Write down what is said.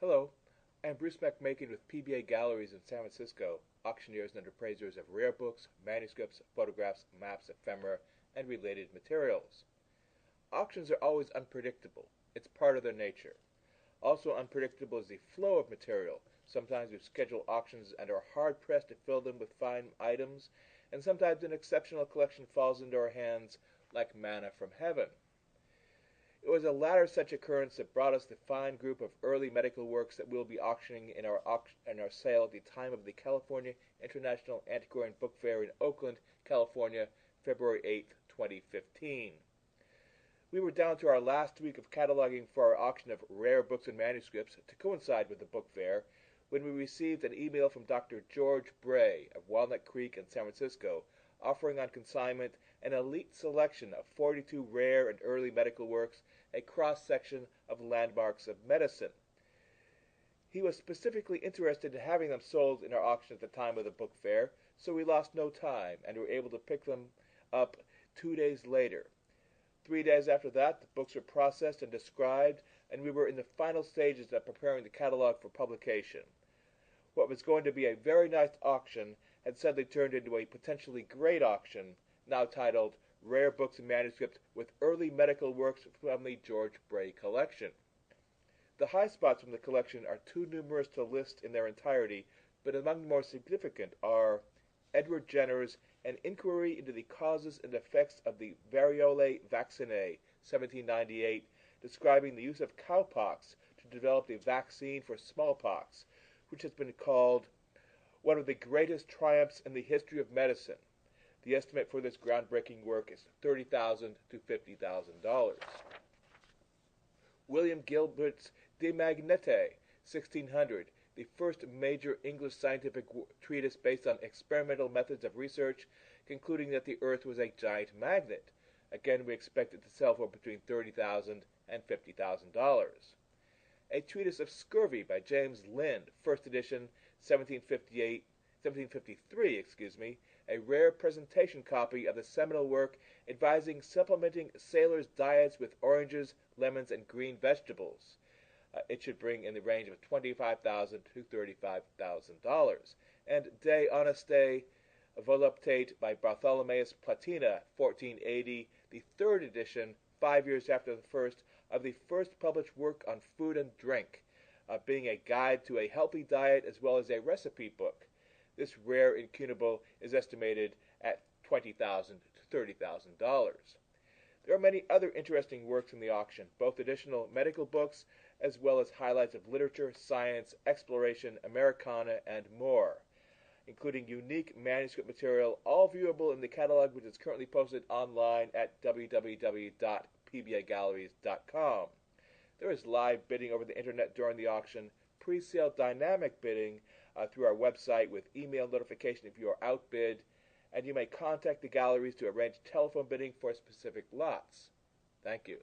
Hello, I'm Bruce MacMakin with PBA Galleries in San Francisco, auctioneers and appraisers of rare books, manuscripts, photographs, maps, ephemera, and related materials. Auctions are always unpredictable. It's part of their nature. Also unpredictable is the flow of material. Sometimes we schedule auctions and are hard-pressed to fill them with fine items, and sometimes an exceptional collection falls into our hands like manna from heaven. It was a latter such occurrence that brought us the fine group of early medical works that we'll be auctioning in our sale at the time of the California International Antiquarian Book Fair in Oakland, California, February 8, 2015. We were down to our last week of cataloging for our auction of rare books and manuscripts to coincide with the book fair when we received an email from Dr. George Bray of Walnut Creek in San Francisco offering on consignment an elite selection of 42 rare and early medical works, a cross-section of landmarks of medicine. He was specifically interested in having them sold in our auction at the time of the book fair, so we lost no time and were able to pick them up 2 days later. 3 days after that, the books were processed and described, and we were in the final stages of preparing the catalog for publication. What was going to be a very nice auction had suddenly turned into a potentially great auction, now titled Rare Books and Manuscripts with Early Medical Works from the George Bray Collection. The high spots from the collection are too numerous to list in their entirety, but among the more significant are Edward Jenner's An Inquiry into the Causes and Effects of the Variole Vaccinae, 1798, describing the use of cowpox to develop a vaccine for smallpox, which has been called one of the greatest triumphs in the history of medicine. The estimate for this groundbreaking work is $30,000 to $50,000. William Gilbert's De Magnete, 1600, the first major English scientific treatise based on experimental methods of research, concluding that the Earth was a giant magnet. Again, we expect it to sell for between $30,000 and $50,000. A treatise of scurvy by James Lind, first edition, 1753, a rare presentation copy of the seminal work advising supplementing sailors' diets with oranges, lemons, and green vegetables. It should bring in the range of $25,000 to $35,000. And De Honeste Voluptate by Bartholomeus Platina, 1480, the third edition, 5 years after the first, of the first published work on food and drink, being a guide to a healthy diet as well as a recipe book. This rare incunable is estimated at $20,000 to $30,000. There are many other interesting works in the auction, both additional medical books as well as highlights of literature, science, exploration, Americana, and more, including unique manuscript material, all viewable in the catalog, which is currently posted online at www.pbagalleries.com. There is live bidding over the internet during the auction, pre-sale dynamic bidding through our website with email notification if you are outbid, and you may contact the galleries to arrange telephone bidding for specific lots. Thank you.